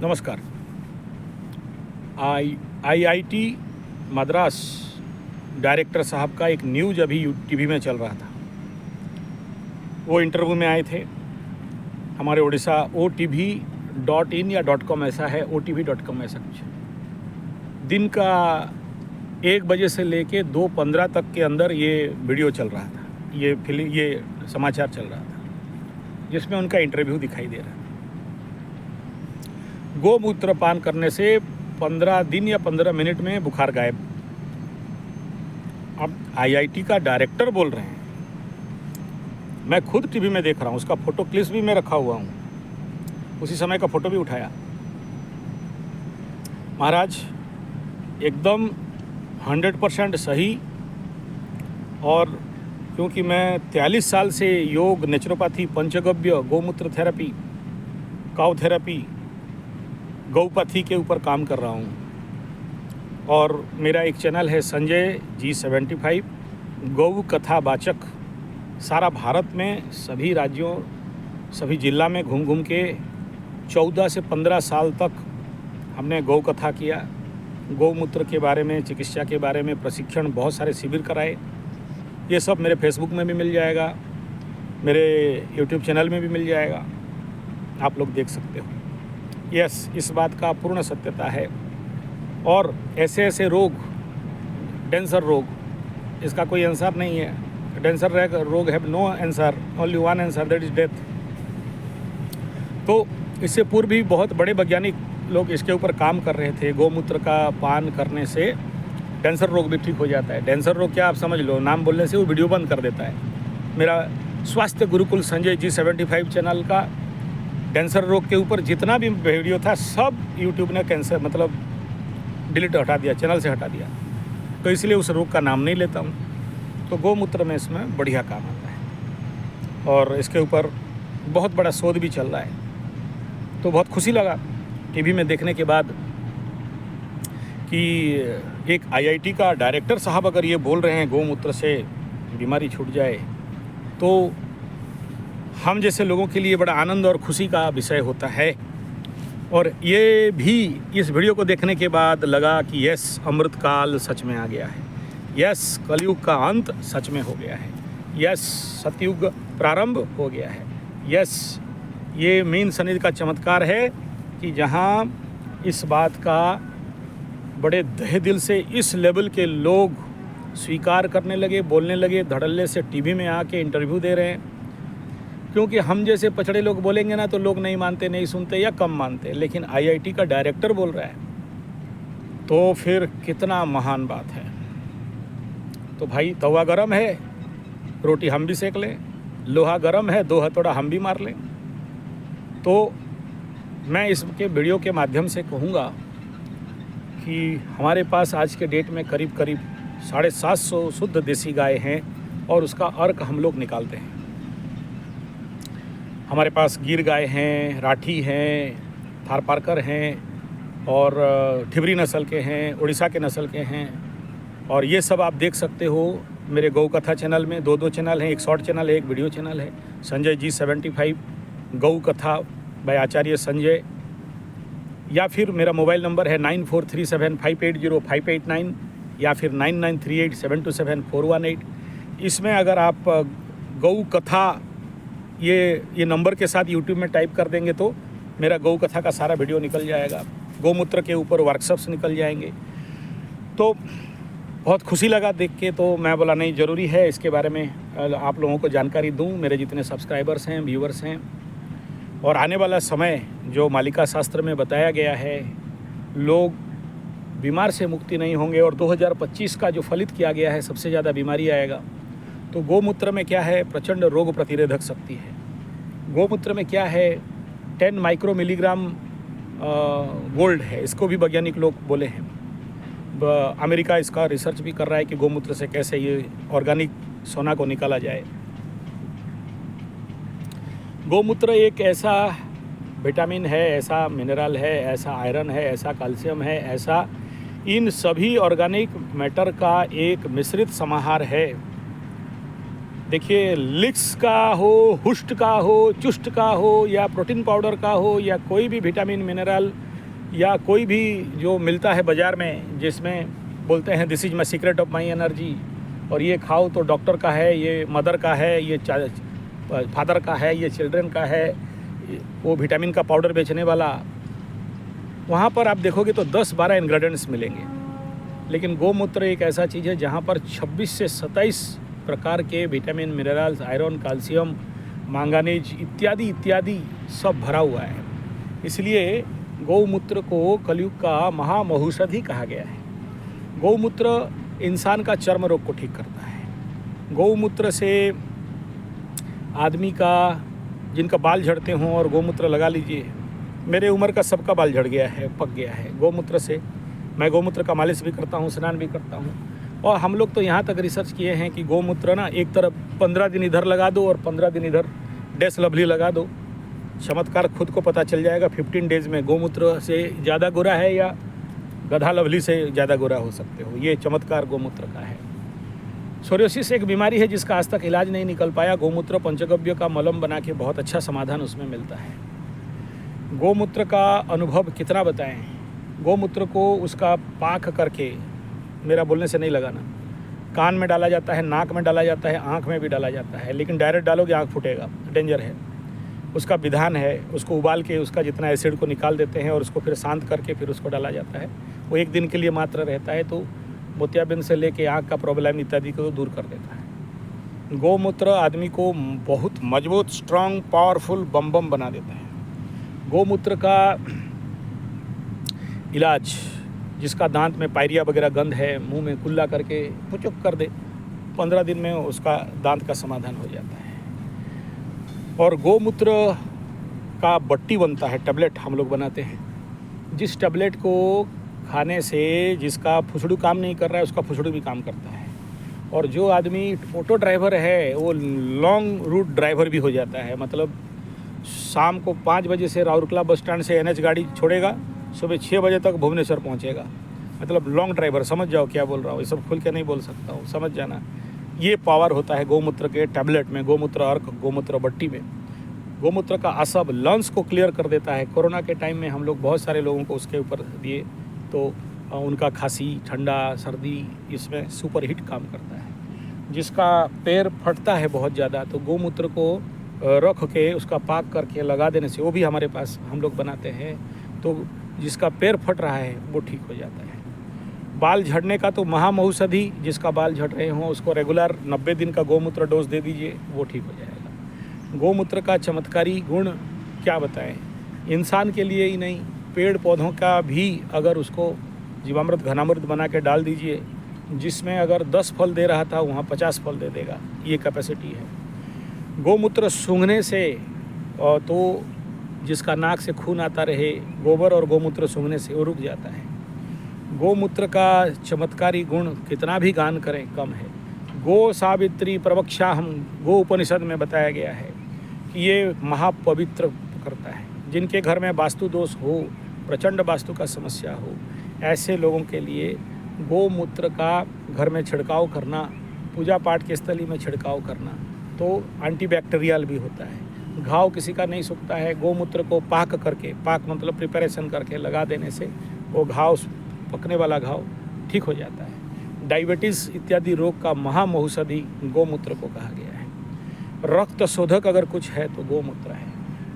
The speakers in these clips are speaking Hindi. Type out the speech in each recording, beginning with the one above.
नमस्कार। आईआईटी मद्रास डायरेक्टर साहब का एक न्यूज़ अभी टीवी में चल रहा था। वो इंटरव्यू में आए थे हमारे उड़ीसा OTV.in या .com ऐसा है, OTV.com ऐसा कुछ। दिन का 1 बजे से लेके 2:15 तक के अंदर ये वीडियो चल रहा था, ये समाचार चल रहा था, जिसमें उनका इंटरव्यू दिखाई दे रहा है। गोमूत्र पान करने से 15 दिन या 15 मिनट में बुखार गायब। अब आईआईटी का डायरेक्टर बोल रहे हैं, मैं खुद टीवी में देख रहा हूँ, उसका फ़ोटो क्लिप्स भी मैं रखा हुआ हूँ, उसी समय का फ़ोटो भी उठाया। महाराज एकदम 100% सही। और क्योंकि मैं 43 साल से योग, नेचुरोपैथी, पंचगव्य, गोमूत्र थेरेपी, काउ थेरेपी, गौपैथी के ऊपर काम कर रहा हूँ। और मेरा एक चैनल है संजय G75 गौ कथा वाचक। सारा भारत में सभी राज्यों, सभी जिला में घूम घूम के 14 से 15 साल तक हमने गौ कथा किया। गौमूत्र के बारे में, चिकित्सा के बारे में प्रशिक्षण, बहुत सारे शिविर कराए। ये सब मेरे फेसबुक में भी मिल जाएगा, मेरे यूट्यूब चैनल में भी मिल जाएगा, आप लोग देख सकते हो। यस, इस बात का पूर्ण सत्यता है। और ऐसे ऐसे रोग, कैंसर रोग, इसका कोई आंसर नहीं है। कैंसर रोग है no answer, only one answer, that is death. तो इससे पूर्व भी बहुत बड़े वैज्ञानिक लोग इसके ऊपर काम कर रहे थे। गोमूत्र का पान करने से कैंसर रोग भी ठीक हो जाता है। कैंसर रोग क्या, आप समझ लो, नाम बोलने से वो वीडियो बंद कर देता है। मेरा स्वास्थ्य गुरुकुल संजय G75 चैनल का कैंसर रोग के ऊपर जितना भी वीडियो था सब यूट्यूब ने कैंसर डिलीट हटा दिया, चैनल से हटा दिया। तो इसलिए उस रोग का नाम नहीं लेता हूँ। तो गोमूत्र में इसमें बढ़िया काम आता है और इसके ऊपर बहुत बड़ा शोध भी चल रहा है। तो बहुत खुशी लगा टीवी में देखने के बाद कि एक आईआईटी का डायरेक्टर साहब अगर ये बोल रहे हैं गोमूत्र से बीमारी छूट जाए, तो हम जैसे लोगों के लिए बड़ा आनंद और खुशी का विषय होता है। और ये भी इस वीडियो को देखने के बाद लगा कि यस, अमृतकाल सच में आ गया है। यस, कलयुग का अंत सच में हो गया है। यस, सतयुग प्रारंभ हो गया है। यस, ये मीन शनि का चमत्कार है कि जहाँ इस बात का बड़े तहे दिल से इस लेवल के लोग स्वीकार करने लगे, बोलने लगे, धड़ल्ले से टीवी में आके इंटरव्यू दे रहे हैं। क्योंकि हम जैसे पछड़े लोग बोलेंगे ना तो लोग नहीं मानते, नहीं सुनते या कम मानते, लेकिन आईआईटी का डायरेक्टर बोल रहा है तो फिर कितना महान बात है। तो भाई तवा गरम है, रोटी हम भी सेक लें, लोहा गरम है, 2 हथौड़ा हम भी मार लें। तो मैं इसके वीडियो के माध्यम से कहूँगा कि हमारे पास आज के डेट में करीब 750 शुद्ध देसी गाय हैं और उसका अर्क हम लोग निकालते हैं। हमारे पास गिर गाय हैं, राठी हैं, थारपारकर हैं और ठिबरी नस्ल के हैं, उड़ीसा के नस्ल के हैं। और ये सब आप देख सकते हो मेरे गौ कथा चैनल में। 2 चैनल हैं, एक शॉर्ट चैनल है, एक वीडियो चैनल है, संजय G75 गौ कथा बाय आचार्य संजय। या फिर मेरा मोबाइल नंबर है 9437580589 या फिर 9938727418। इसमें अगर आप गौ कथा ये नंबर के साथ यूट्यूब में टाइप कर देंगे तो मेरा गौ कथा का सारा वीडियो निकल जाएगा। गोमूत्र के ऊपर वर्कशॉप्स निकल जाएंगे। तो बहुत खुशी लगा देख के, तो मैं बोला नहीं, ज़रूरी है इसके बारे में आप लोगों को जानकारी दूं, मेरे जितने सब्सक्राइबर्स हैं, व्यूअर्स हैं। और आने वाला समय जो मालिका शास्त्र में बताया गया है, लोग बीमार से मुक्ति नहीं होंगे। और 2025 का जो फलित किया गया है, सबसे ज़्यादा बीमारी आएगा। तो गोमूत्र में क्या है, प्रचंड रोग प्रतिरोधक शक्ति है। गोमूत्र में क्या है, 10 माइक्रो मिलीग्राम गोल्ड है। इसको भी वैज्ञानिक लोग बोले हैं। अमेरिका इसका रिसर्च भी कर रहा है कि गोमूत्र से कैसे ये ऑर्गेनिक सोना को निकाला जाए। गोमूत्र एक ऐसा विटामिन है, ऐसा मिनरल है, ऐसा आयरन है, ऐसा कैल्शियम है, ऐसा इन सभी ऑर्गेनिक मैटर का एक मिश्रित समाहार है देखिए, लिक्स का हो, हुस्ट का हो, चुस्ट का हो, या प्रोटीन पाउडर का हो, या कोई भी विटामिन मिनरल या कोई भी जो मिलता है बाज़ार में, जिसमें बोलते हैं this is my secret of my energy, और ये खाओ तो डॉक्टर का है, ये मदर का है, ये फादर का है, ये चिल्ड्रन का है, वो विटामिन का पाउडर बेचने वाला, वहाँ पर आप देखोगे तो 10-12 इंग्रेडिएंट्स मिलेंगे। लेकिन गौमूत्र एक ऐसा चीज़ है जहाँ पर 26 से 27 प्रकार के vitamin, minerals, iron, calcium, manganese इत्यादि इत्यादि सब भरा हुआ है। इसलिए गौमूत्र को कलयुग का महामहुषधि कहा गया है। गौमूत्र इंसान का चर्म रोग को ठीक करता है। गौमूत्र से आदमी का, जिनका बाल झड़ते हों और गौमूत्र लगा लीजिए, मेरे उम्र का सबका बाल झड़ गया है, पक गया है गौमूत्र से। मैं गौमूत्र का मालिश भी करता हूँ, स्नान भी करता हूँ। और हम लोग तो यहाँ तक रिसर्च किए हैं कि गौमूत्र ना एक तरफ 15 दिन इधर लगा दो और 15 दिन इधर डैश लवली लगा दो, चमत्कार खुद को पता चल जाएगा 15 डेज़ में गौमूत्र से ज़्यादा गोरा है या गधा लवली से ज़्यादा गोरा हो सकते हो। ये चमत्कार गौमूत्र का है। सोरियोसिस एक बीमारी है जिसका आज तक इलाज नहीं निकल पाया। गौमूत्र पंचगव्य का मलम बना के बहुत अच्छा समाधान उसमें मिलता है। गौमूत्र का अनुभव कितना बताएं। गौमूत्र को उसका पाक करके, मेरा बोलने से नहीं लगाना, कान में डाला जाता है, नाक में डाला जाता है, आँख में भी डाला जाता है, लेकिन डायरेक्ट डालोगे आँख फूटेगा, डेंजर है। उसका विधान है, उसको उबाल के उसका जितना एसिड को निकाल देते हैं और उसको फिर शांत करके फिर उसको डाला जाता है। वो 1 दिन के लिए मात्र रहता है, तो मोतियाबिंद से लेके आँख का प्रॉब्लम इत्यादि को दूर कर देता है। गौमूत्र आदमी को बहुत मजबूत, स्ट्रांग, पावरफुल, बम बना देता है। गौमूत्र का इलाज, जिसका दांत में पायरिया वगैरह गंध है, मुंह में कुल्ला करके पुचुक कर दे, 15 दिन में उसका दांत का समाधान हो जाता है। और गौमूत्र का बट्टी बनता है, टैबलेट हम लोग बनाते हैं। जिस टैबलेट को खाने से जिसका फुसड़ू काम नहीं कर रहा है, उसका फुसड़ू भी काम करता है। और जो आदमी ऑटो ड्राइवर है, वो लॉन्ग रूट ड्राइवर भी हो जाता है। मतलब शाम को 5 बजे से राउरकेला बस स्टैंड से NH गाड़ी छोड़ेगा, सुबह 6 बजे तक भुवनेश्वर पहुंचेगा। मतलब लॉन्ग ड्राइवर, समझ जाओ क्या बोल रहा हूँ, ये सब खुल के नहीं बोल सकता हूँ, समझ जाना। ये पावर होता है गौमूत्र के टैबलेट में, गौमूत्र अर्क, गौमूत्र बट्टी में। गौमूत्र का असब लंग्स को क्लियर कर देता है। कोरोना के टाइम में हम लोग बहुत सारे लोगों को उसके ऊपर दिए, तो उनका खांसी, ठंडा, सर्दी, इसमें सुपर हिट काम करता है। जिसका पैर फटता है बहुत ज़्यादा, तो गौमूत्र को रख के उसका पाक करके लगा देने से, वो भी हमारे पास हम लोग बनाते हैं, तो जिसका पैर फट रहा है वो ठीक हो जाता है। बाल झड़ने का तो महामहुषधि, जिसका बाल झड़ रहे हों उसको रेगुलर 90 दिन का गौमूत्र डोज दे दीजिए, वो ठीक हो जाएगा। गौमूत्र का चमत्कारी गुण क्या बताएं। इंसान के लिए ही नहीं, पेड़ पौधों का भी अगर उसको जीवामृत, घनामृत बना के डाल दीजिए, जिसमें अगर 10 फल दे रहा था वहाँ 50 फल दे देगा, ये कैपेसिटी है। गौमूत्र सूंघने से, तो जिसका नाक से खून आता रहे, गोबर और गौमूत्र सूंघने से वो रुक जाता है। गौमूत्र का चमत्कारी गुण कितना भी गान करें कम है। गो सावित्री प्रवक्षा, हम गो उपनिषद में बताया गया है कि ये महापवित्र करता है। जिनके घर में वास्तु दोष हो, प्रचंड वास्तु का समस्या हो, ऐसे लोगों के लिए गौमूत्र का घर में छिड़काव करना, पूजा पाठ के स्थली में छिड़काव करना, तो एंटीबैक्टीरियल भी होता है। घाव किसी का नहीं सूखता है, गौमूत्र को पाक करके, पाक मतलब प्रिपरेशन करके लगा देने से वो घाव, पकने वाला घाव ठीक हो जाता है। डायबिटीज़ इत्यादि रोग का महामहुषधि गौमूत्र को कहा गया है। रक्त शोधक अगर कुछ है तो गौमूत्र है।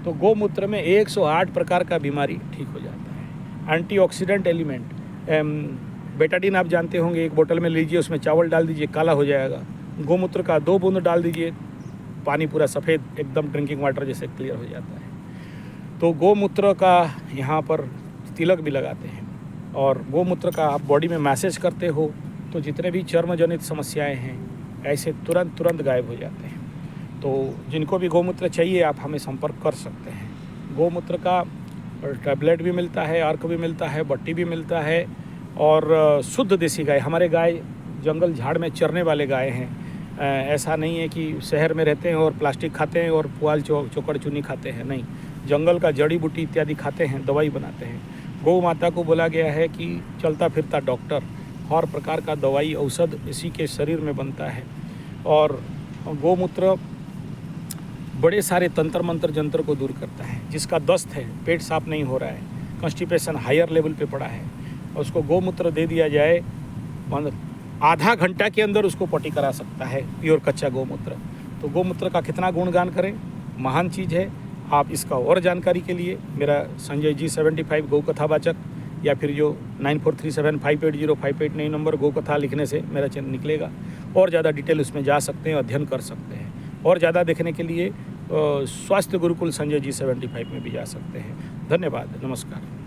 तो गौमूत्र में 108 प्रकार का बीमारी ठीक हो जाता है। एंटीऑक्सीडेंट एलिमेंट, बेटाडीन आप जानते होंगे, एक बोतल में लीजिए, उसमें चावल डाल दीजिए, काला हो जाएगा। गौमूत्र का 2 बूंद डाल दीजिए, पानी पूरा सफ़ेद एकदम ड्रिंकिंग वाटर जैसे क्लियर हो जाता है। तो गौमूत्र का यहाँ पर तिलक भी लगाते हैं। और गौमूत्र का आप बॉडी में मैसेज करते हो तो जितने भी चर्म जनित समस्याएं हैं ऐसे तुरंत गायब हो जाते हैं। तो जिनको भी गौमूत्र चाहिए आप हमें संपर्क कर सकते हैं। गौमूत्र का टैबलेट भी मिलता है, अर्क भी मिलता है, बट्टी भी मिलता है। और शुद्ध देसी गाय, हमारे गाय जंगल झाड़ में चरने वाले गाय हैं। ऐसा नहीं है कि शहर में रहते हैं और प्लास्टिक खाते हैं और पुआल चोकर चुनी खाते हैं, नहीं, जंगल का जड़ी बूटी इत्यादि खाते हैं, दवाई बनाते हैं। गौ माता को बोला गया है कि चलता फिरता डॉक्टर, हर प्रकार का दवाई औषध इसी के शरीर में बनता है। और गोमूत्र बड़े सारे तंत्र मंत्र जंतर को दूर करता है। जिसका दस्त है, पेट साफ नहीं हो रहा है, कॉन्स्टिपेशन हायर लेवल पे पड़ा है, और उसको गोमूत्र दे दिया जाए, आधा घंटा के अंदर उसको पटी करा सकता है प्योर कच्चा गोमूत्र। तो गोमूत्र का कितना गुणगान करें, महान चीज़ है। आप इसका और जानकारी के लिए मेरा संजय जी 75 गौ कथावाचक या फिर जो 9437580589 नंबर गौ कथा लिखने से मेरा चैनल निकलेगा, और ज़्यादा डिटेल उसमें जा सकते हैं, अध्ययन कर सकते हैं। और ज़्यादा देखने के लिए स्वास्थ्य गुरुकुल संजय जी 75 में भी जा सकते हैं। धन्यवाद, नमस्कार।